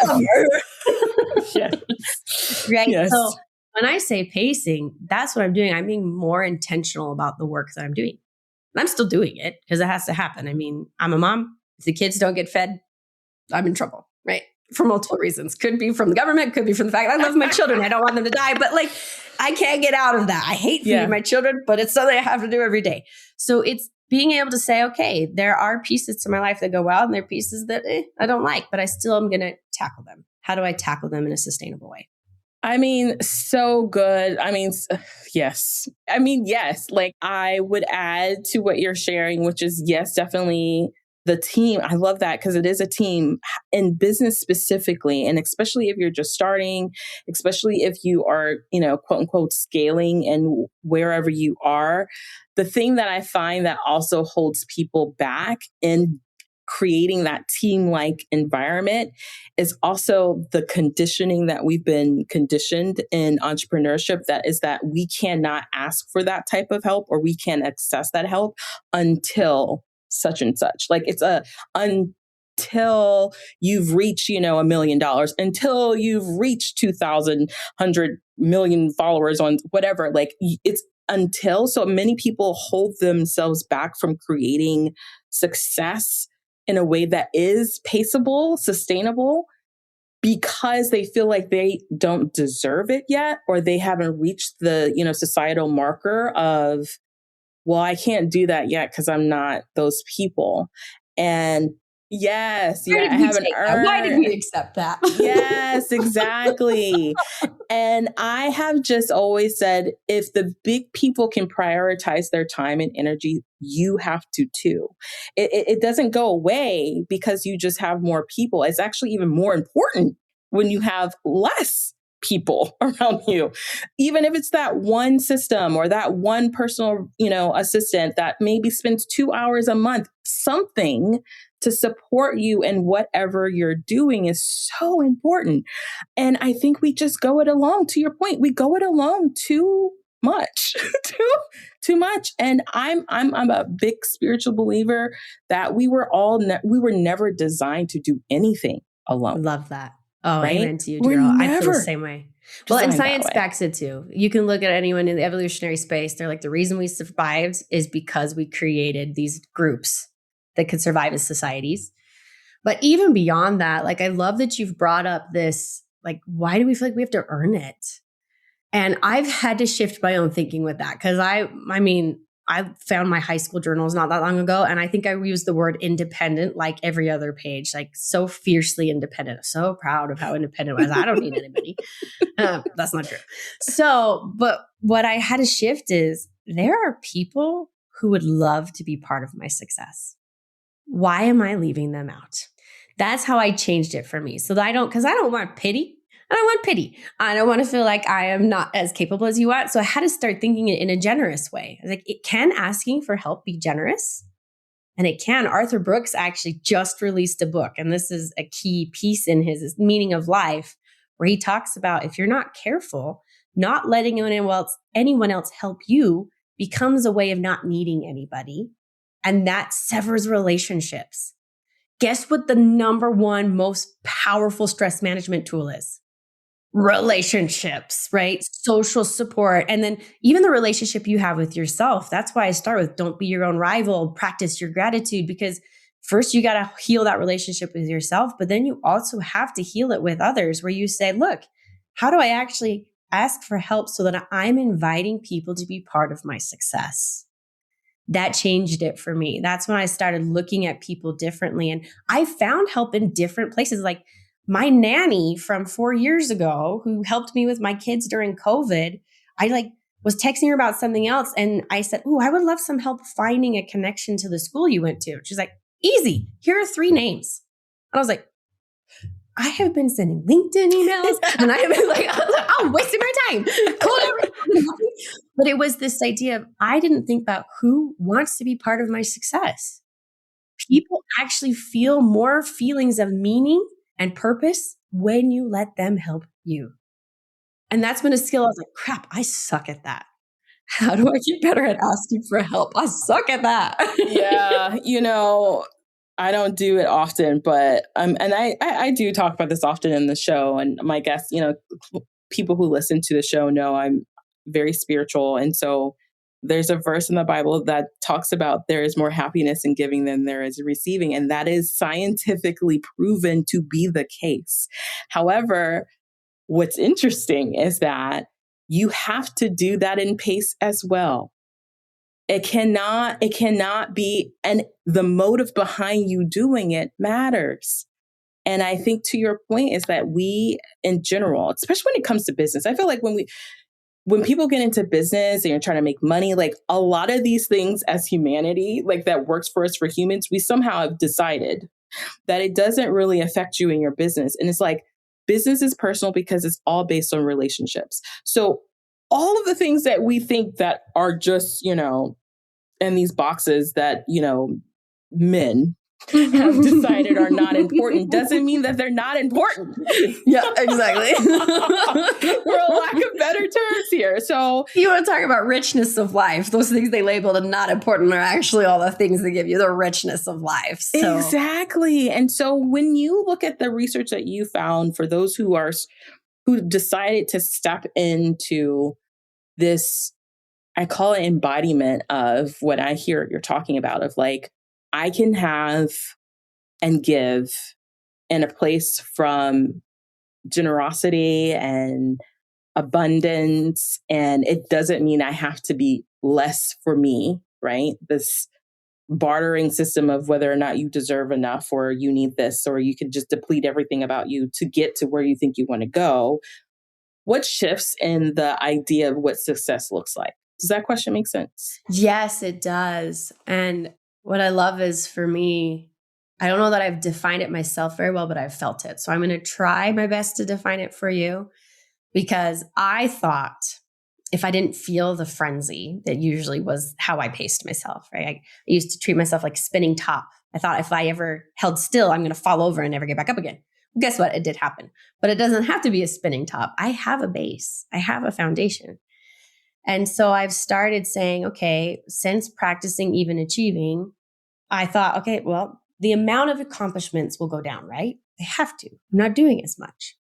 Yes. Right. Yes. So when I say pacing, that's what I'm doing. I'm being more intentional about the work that I'm doing. And I'm still doing it because it has to happen. I mean, I'm a mom. If the kids don't get fed, I'm in trouble, right? For multiple reasons. Could be from the government, could be from the fact I love my children. I don't want them to die, but like, I can't get out of that. I hate feeding my children, but it's something I have to do every day. So it's being able to say, okay, there are pieces to my life that go well, and there are pieces that I don't like, but I still am going to tackle them. How do I tackle them in a sustainable way? I mean, so good. I mean, yes. Yes. Like I would add to what you're sharing, which is yes, definitely the team. I love that because it is a team in business specifically. And especially if you're just starting, especially if you are, quote unquote, scaling and wherever you are, the thing that I find that also holds people back in creating that team-like environment is also the conditioning that we've been conditioned in entrepreneurship. That is that we cannot ask for that type of help or we can't access that help until such and such. Like it's until you've reached, $1 million, until you've reached 2,000, 100 million followers on whatever, like it's until. So many people hold themselves back from creating success in a way that is paceable, sustainable, because they feel like they don't deserve it yet, or they haven't reached the, societal marker of, well, I can't do that yet because I'm not those people. And yes, I haven't earned. Why did we accept that? Yes, exactly. And I have just always said, if the big people can prioritize their time and energy, you have to too. It doesn't go away because you just have more people. It's actually even more important when you have less people around you, even if it's that one system or that one personal, assistant that maybe spends 2 hours a month, something to support you in whatever you're doing is so important. And I think we just go it along. To your point, we go it along too much, too much. And I'm a big spiritual believer that we were never designed to do anything alone. Love that. Oh, right? amen to you, We're girl. I feel the never same way. Well, and designed that science way. backs it too. You can look at anyone in the evolutionary space. They're like, the reason we survived is because we created these groups that could survive as societies. But even beyond that, like, I love that you've brought up this, like, why do we feel like we have to earn it? And I've had to shift my own thinking with that. Cause I mean, I found my high school journals not that long ago. And I think I used the word independent like every other page, like so fiercely independent. I'm so proud of how independent I was. I don't need anybody. That's not true. So, but what I had to shift is there are people who would love to be part of my success. Why am I leaving them out? That's how I changed it for me. So that because I don't want pity. I don't want pity. I don't want to feel like I am not as capable as you are. So I had to start thinking it in a generous way. I was like, it can asking for help be generous? And it can. Arthur Brooks actually just released a book. And this is a key piece in his meaning of life, where he talks about if you're not careful, not letting anyone else help you becomes a way of not needing anybody. And that severs relationships. Guess what the number one most powerful stress management tool is? Relationships, right? Social support. And then even the relationship you have with yourself. That's why I start with don't be your own rival, practice your gratitude, because first you got to heal that relationship with yourself, but then you also have to heal it with others where you say, look, how do I actually ask for help so that I'm inviting people to be part of my success? That changed it for me. That's when I started looking at people differently. And I found help in different places. Like my nanny from 4 years ago, who helped me with my kids during COVID, I was texting her about something else. And I said, "Ooh, I would love some help finding a connection to the school you went to." She's like, "Easy. Here are 3 names." And I was like, I have been sending LinkedIn emails and I have been like, I'm wasting my time. But it was this idea of, I didn't think about who wants to be part of my success. People actually feel more feelings of meaning and purpose when you let them help you. And that's been a skill. I was like, crap, I suck at that. How do I get better at asking for help? I suck at that. Yeah. I don't do it often, but and I do talk about this often in the show. And my guests, people who listen to the show know I'm very spiritual. And so there's a verse in the Bible that talks about there is more happiness in giving than there is receiving. And that is scientifically proven to be the case. However, what's interesting is that you have to do that in pace as well. It cannot be, and the motive behind you doing it matters. And I think to your point is that we in general, especially when it comes to business, I feel like when people get into business and you're trying to make money, like a lot of these things as humanity, like that works for us for humans, we somehow have decided that it doesn't really affect you in your business. And it's like business is personal because it's all based on relationships. So all of the things that we think that are just, in these boxes that, men have decided are not important doesn't mean that they're not important. Yeah, exactly. For a lack of better terms here. So you want to talk about richness of life. Those things they labeled as not important are actually all the things that give you the richness of life. So. Exactly. And so when you look at the research that you found for those who decided to step into this, I call it embodiment of what I hear you're talking about, of like, I can have and give in a place from generosity and abundance. And it doesn't mean I have to be less for me, right? This bartering system of whether or not you deserve enough or you need this, or you can just deplete everything about you to get to where you think you want to go. What shifts in the idea of what success looks like? Does that question make sense? Yes, it does. And what I love is, for me, I don't know that I've defined it myself very well, but I've felt it. So I'm going to try my best to define it for you, because I thought if I didn't feel the frenzy, that usually was how I paced myself, right? I used to treat myself like spinning top. I thought if I ever held still, I'm going to fall over and never get back up again. Well, guess what? It did happen. But it doesn't have to be a spinning top. I have a base. I have a foundation. And so I've started saying, okay, since practicing even achieving, I thought, okay, well, the amount of accomplishments will go down, right? They have to. I'm not doing as much.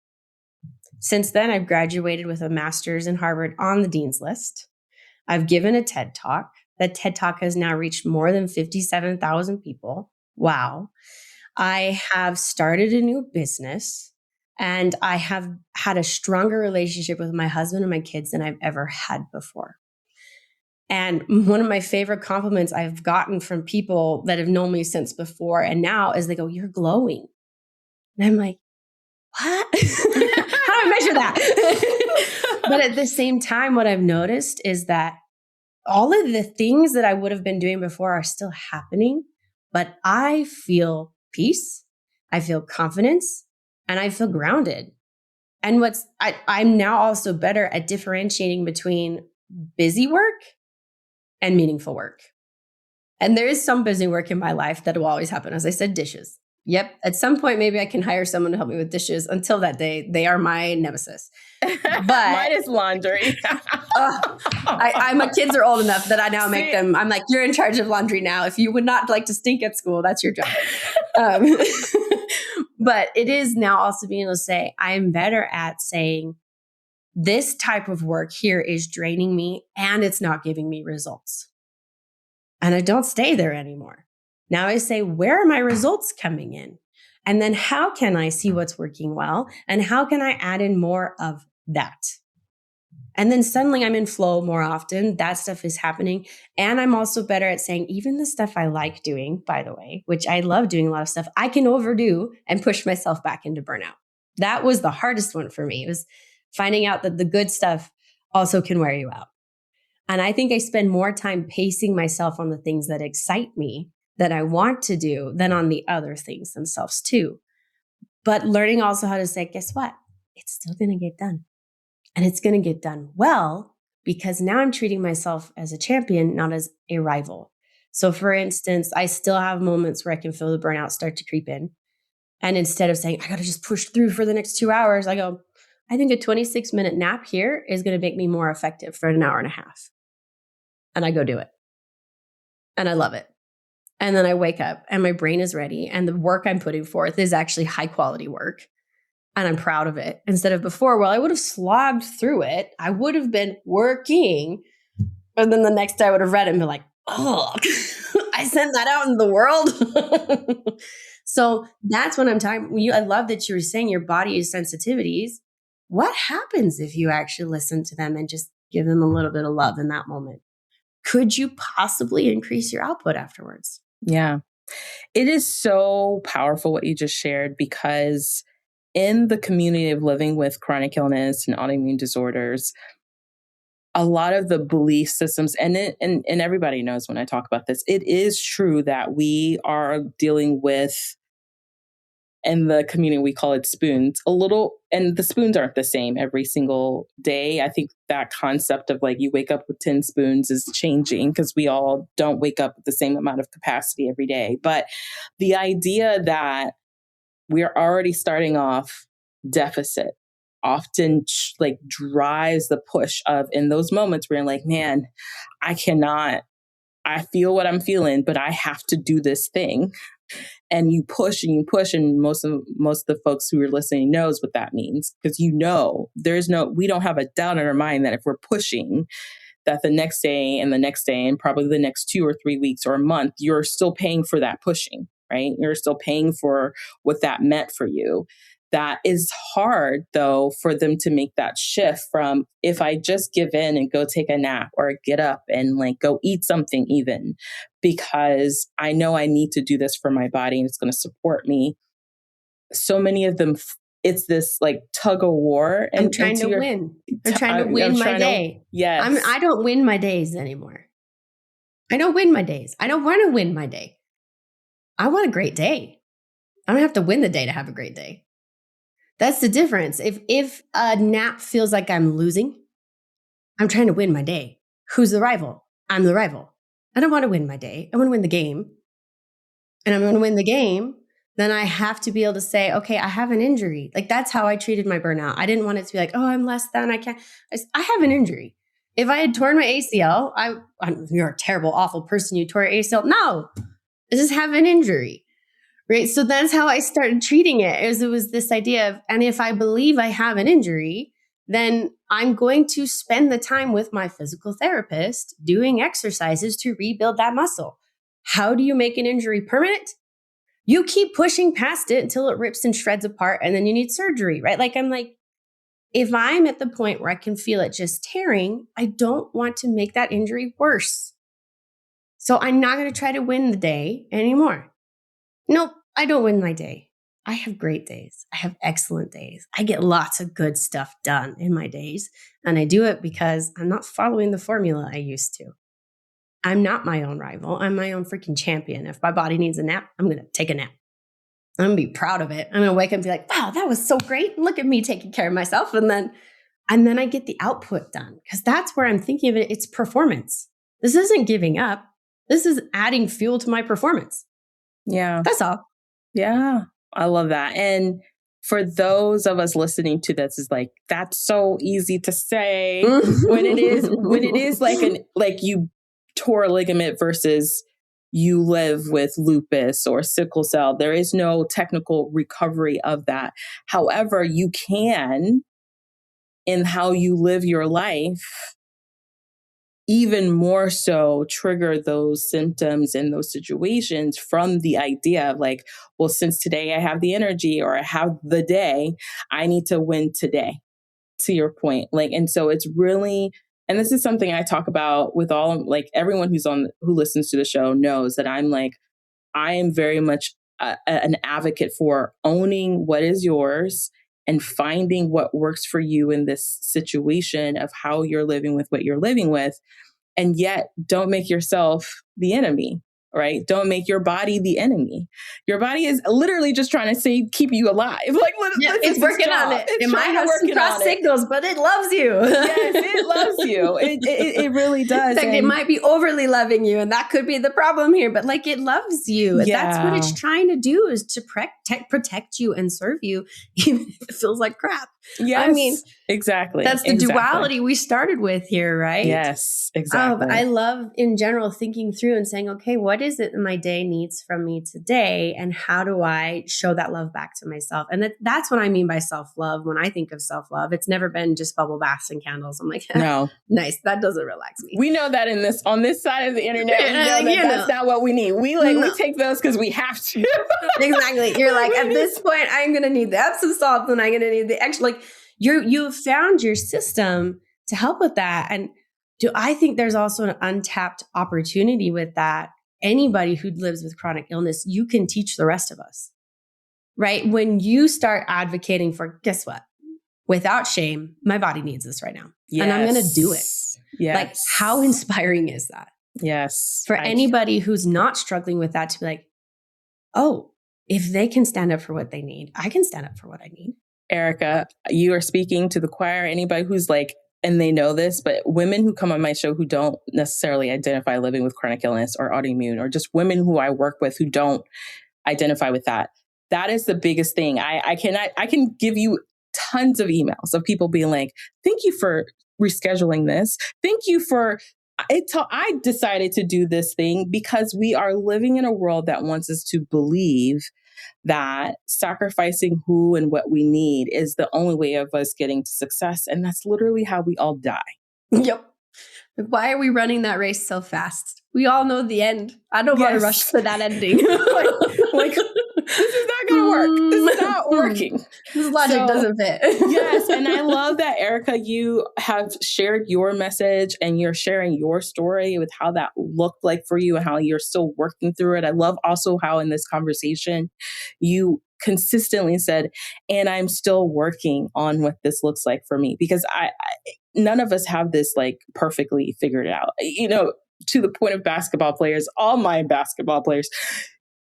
Since then, I've graduated with a master's in Harvard on the dean's list. I've given a TED Talk. That TED Talk has now reached more than 57,000 people. Wow. I have started a new business, and I have had a stronger relationship with my husband and my kids than I've ever had before. And one of my favorite compliments I've gotten from people that have known me since before and now is they go, "You're glowing." And I'm like, what? How do I measure that? But at the same time, what I've noticed is that all of the things that I would have been doing before are still happening, but I feel peace, I feel confidence, and I feel grounded. And I'm now also better at differentiating between busy work and meaningful work. And there is some busy work in my life that will always happen. As I said, dishes. Yep. At some point, maybe I can hire someone to help me with dishes. Until that day, they are my nemesis. But mine is laundry. My kids are old enough that I now make them. I'm like, you're in charge of laundry now. If you would not like to stink at school, that's your job. But it is now also being able to say, I'm better at saying, this type of work here is draining me and it's not giving me results. And I don't stay there anymore. Now I say, where are my results coming in? And then how can I see what's working well? And how can I add in more of that? And then suddenly I'm in flow more often. That stuff is happening. And I'm also better at saying, even the stuff I like doing, by the way, which I love doing a lot of stuff, I can overdo and push myself back into burnout. That was the hardest one for me. It was finding out that the good stuff also can wear you out. And I think I spend more time pacing myself on the things that excite me, that I want to do, than on the other things themselves too. But learning also how to say, guess what? It's still going to get done. And it's going to get done well, because now I'm treating myself as a champion, not as a rival. So for instance, I still have moments where I can feel the burnout start to creep in. And instead of saying, I got to just push through for the next 2 hours, I go, I think a 26-minute nap here is going to make me more effective for an hour and a half. And I go do it. And I love it. And then I wake up and my brain is ready. And the work I'm putting forth is actually high quality work. And I'm proud of it. Instead of before, well, I would have slogged through it. I would have been working. And then the next day I would have read it and be like, oh, I sent that out in the world. So that's what I'm talking. I love that you were saying your body is sensitivities. What happens if you actually listen to them and just give them a little bit of love in that moment? Could you possibly increase your output afterwards? Yeah. It is so powerful what you just shared, because in the community of living with chronic illness and autoimmune disorders, a lot of the belief systems, and everybody knows when I talk about this, it is true that we are dealing with, in the community, we call it spoons, and the spoons aren't the same every single day. I think that concept of like you wake up with 10 spoons is changing, because we all don't wake up with the same amount of capacity every day. But the idea that we're already starting off deficit often like drives the push of, in those moments where you're like, man, I feel what I'm feeling, but I have to do this thing. And you push and you push. And most of the folks who are listening knows what that means, because we don't have a doubt in our mind that if we're pushing, that the next day and probably the next 2 or 3 weeks or a month, you're still paying for that pushing, right? You're still paying for what that meant for you. That is hard, though, for them to make that shift from, if I just give in and go take a nap or get up and like go eat something even, because I know I need to do this for my body and it's going to support me. So many of them, it's this like tug of war. And I'm trying to win. I'm trying to win my day. Yes. I don't win my days anymore. I don't win my days. I don't want to win my day. I want a great day. I don't have to win the day to have a great day. That's the difference. If a nap feels like I'm losing, I'm trying to win my day. Who's the rival? I'm the rival. I don't want to win my day. I want to win the game. And I'm going to win the game. Then I have to be able to say, okay, I have an injury. Like that's how I treated my burnout. I didn't want it to be like, oh, I'm less than, I can't. I have an injury. If I had torn my ACL, you're a terrible, awful person. You tore your ACL. No, I just have an injury. Right. So that's how I started treating it. It was this idea of, and if I believe I have an injury, then I'm going to spend the time with my physical therapist doing exercises to rebuild that muscle. How do you make an injury permanent? You keep pushing past it until it rips and shreds apart, and then you need surgery, right? Like, I'm like, if I'm at the point where I can feel it just tearing, I don't want to make that injury worse. So I'm not going to try to win the day anymore. Nope, I don't win my day. I have great days. I have excellent days. I get lots of good stuff done in my days. And I do it because I'm not following the formula I used to. I'm not my own rival. I'm my own freaking champion. If my body needs a nap, I'm going to take a nap. I'm going to be proud of it. I'm going to wake up and be like, wow, that was so great. Look at me taking care of myself. And then I get the output done, because that's where I'm thinking of it. It's performance. This isn't giving up. This is adding fuel to my performance. Yeah. That's all. Yeah. I love that. And for those of us listening to this, is like, that's so easy to say when it is like you tore a ligament versus you live with lupus or sickle cell. There is no technical recovery of that. However, you can, in how you live your life, even more so trigger those symptoms and those situations from the idea of like, well, since today I have the energy or I have the day, I need to win today, to your point. Like, and so it's really, and this is something I talk about with all, like everyone who listens to the show knows that I am very much an advocate for owning what is yours and finding what works for you in this situation of how you're living with what you're living with. And yet don't make yourself the enemy, right? Don't make your body the enemy. Your body is literally just trying to keep you alive. Like, it's working on it. It might have some cross signals, but it loves you. Yes, it loves you. It really does. In fact, it might be overly loving you, and that could be the problem here. But like, it loves you. Yeah. That's what it's trying to do, is to protect you and serve you, even if it feels like crap. Yes, I mean, exactly. That's the duality we started with here, right? Yes, exactly. I love, in general, thinking through and saying, okay, what is it that my day needs from me today? And how do I show that love back to myself? And that's what I mean by self-love. When I think of self-love, it's never been just bubble baths and candles. I'm like, no, nice. That doesn't relax me. We know that on this side of the internet, we know that's not what we need. We take those because we have to. Exactly. You're like, at this point, I'm going to need the Epsom salt, and I'm going to need the extra, like, you've found your system to help with that. And I think there's also an untapped opportunity with that. Anybody who lives with chronic illness, you can teach the rest of us, right? When you start advocating for, guess what? Without shame, my body needs this right now. Yes. And I'm going to do it. Yes. Like, how inspiring is that? Yes. For anybody who's not struggling with that, to be like, oh, if they can stand up for what they need, I can stand up for what I need. Erika, you are speaking to the choir. Anybody who's like, and they know this, but women who come on my show who don't necessarily identify living with chronic illness or autoimmune, or just women who I work with who don't identify with that. That is the biggest thing. I can give you tons of emails of people being like, thank you for rescheduling this. Thank you for I decided to do this thing because we are living in a world that wants us to believe that sacrificing who and what we need is the only way of us getting to success. And that's literally how we all die. Yep. Why are we running that race so fast? We all know the end. I don't want to rush to that ending. like, this is not going to work. This is not working. This logic doesn't fit. Yes. And I love that, Erika, you have shared your message and you're sharing your story with how that looked like for you and how you're still working through it. I love also how in this conversation, you consistently said, and I'm still working on what this looks like for me, because none of us have this like perfectly figured out, to the point of basketball players, all my basketball players,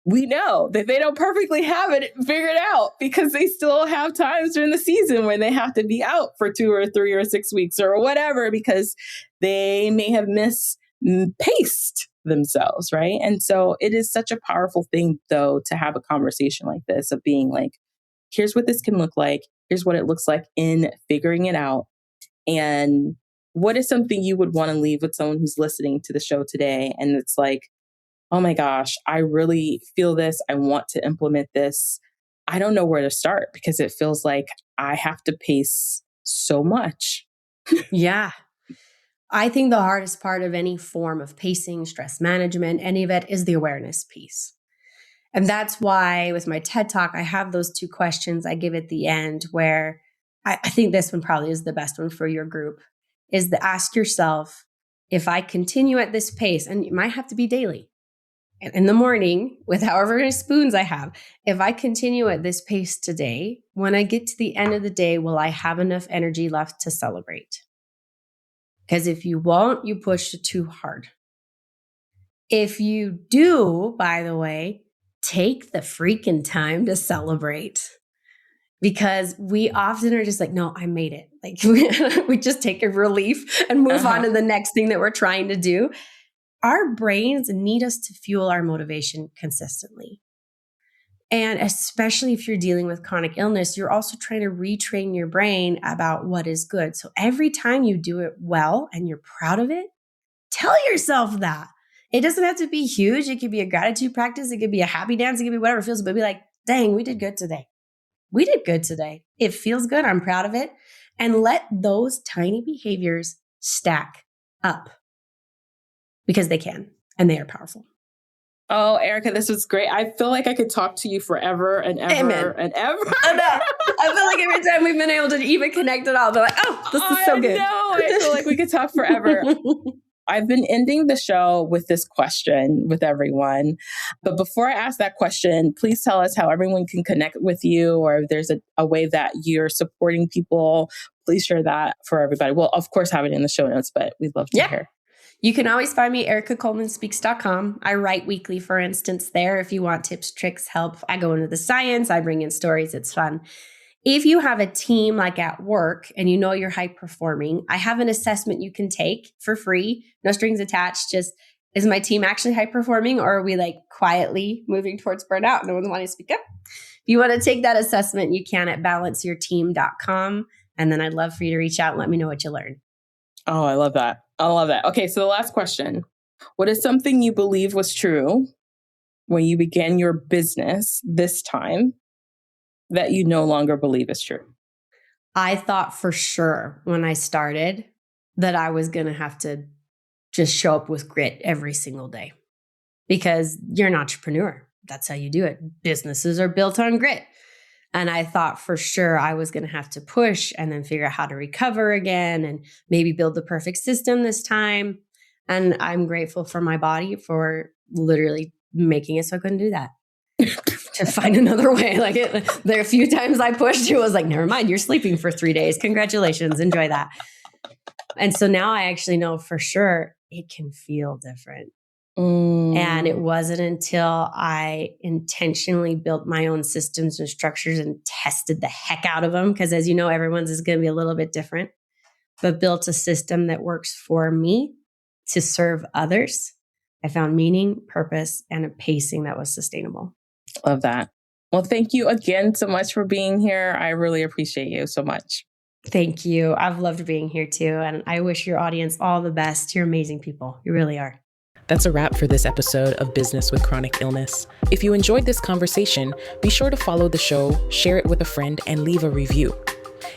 we know that they don't perfectly have it figured out because they still have times during the season when they have to be out for 2 or 3 or 6 weeks or whatever, because they may have mispaced themselves, right? And so it is such a powerful thing, though, to have a conversation like this of being like, here's what this can look like. Here's what it looks like in figuring it out. And what is something you would want to leave with someone who's listening to the show today? And it's like, oh my gosh, I really feel this. I want to implement this. I don't know where to start because it feels like I have to pace so much. Yeah. I think the hardest part of any form of pacing, stress management, any of it is the awareness piece. And that's why with my TED Talk, I have those 2 questions I give at the end where I think this one probably is the best one for your group, is to ask yourself, if I continue at this pace, and it might have to be daily, in the morning with however many spoons I have, if I continue at this pace today, when I get to the end of the day, will I have enough energy left to celebrate? Because if you won't, you push it too hard. If you do, by the way, take the freaking time to celebrate. Because we often are just like, no, I made it. Like we just take a relief and move on to the next thing that we're trying to do. Our brains need us to fuel our motivation consistently. And especially if you're dealing with chronic illness, you're also trying to retrain your brain about what is good. So every time you do it well and you're proud of it, tell yourself that. It doesn't have to be huge. It could be a gratitude practice. It could be a happy dance. It could be whatever it feels, but be like, dang, we did good today. We did good today. It feels good. I'm proud of it. And let those tiny behaviors stack up because they can, and they are powerful. Oh, Erika, this was great. I feel like I could talk to you forever and ever Amen. and ever. I know. I feel like every time we've been able to even connect at all, they're like, oh, this is so good. I feel like we could talk forever. I've been ending the show with this question with everyone. But before I ask that question, please tell us how everyone can connect with you, or if there's a way that you're supporting people. Please share that for everybody. We'll, of course, have it in the show notes, but we'd love to hear. You can always find me at erikacoleman.speaks.com. I write weekly, for instance, there. If you want tips, tricks, help, I go into the science. I bring in stories. It's fun. If you have a team like at work and you know you're high performing, I have an assessment you can take for free, no strings attached. Just, is my team actually high performing, or are we like quietly moving towards burnout? No one's wanting to speak up. If you want to take that assessment, you can at balanceyourteam.com. And then I'd love for you to reach out and let me know what you learned. Oh, I love that. I love that. Okay, so the last question. What is something you believe was true when you began your business this time that you no longer believe is true? I thought for sure when I started that I was going to have to just show up with grit every single day, because you're an entrepreneur. That's how you do it. Businesses are built on grit. And I thought for sure I was going to have to push and then figure out how to recover again and maybe build the perfect system this time. And I'm grateful for my body for literally making it so I couldn't do that. To find another way. Like there are a few times I pushed, it was like, never mind, you're sleeping for 3 days. Congratulations. Enjoy that. And so now I actually know for sure it can feel different. And it wasn't until I intentionally built my own systems and structures and tested the heck out of them, because as you know, everyone's is going to be a little bit different, but built a system that works for me to serve others. I found meaning, purpose, and a pacing that was sustainable. Love that. Well, thank you again so much for being here. I really appreciate you so much. Thank you. I've loved being here too. And I wish your audience all the best. You're amazing people. You really are. That's a wrap for this episode of Business with Chronic Illness. If you enjoyed this conversation, be sure to follow the show, share it with a friend, and leave a review.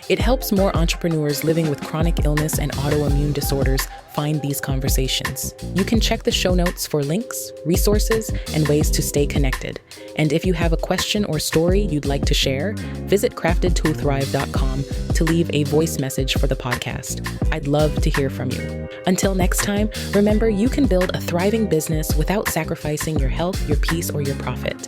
It helps more entrepreneurs living with chronic illness and autoimmune disorders find these conversations. You can check the show notes for links, resources, and ways to stay connected. And if you have a question or story you'd like to share, visit craftedtothrive.com to leave a voice message for the podcast. I'd love to hear from you. Until next time, remember you can build a thriving business without sacrificing your health, your peace, or your profit.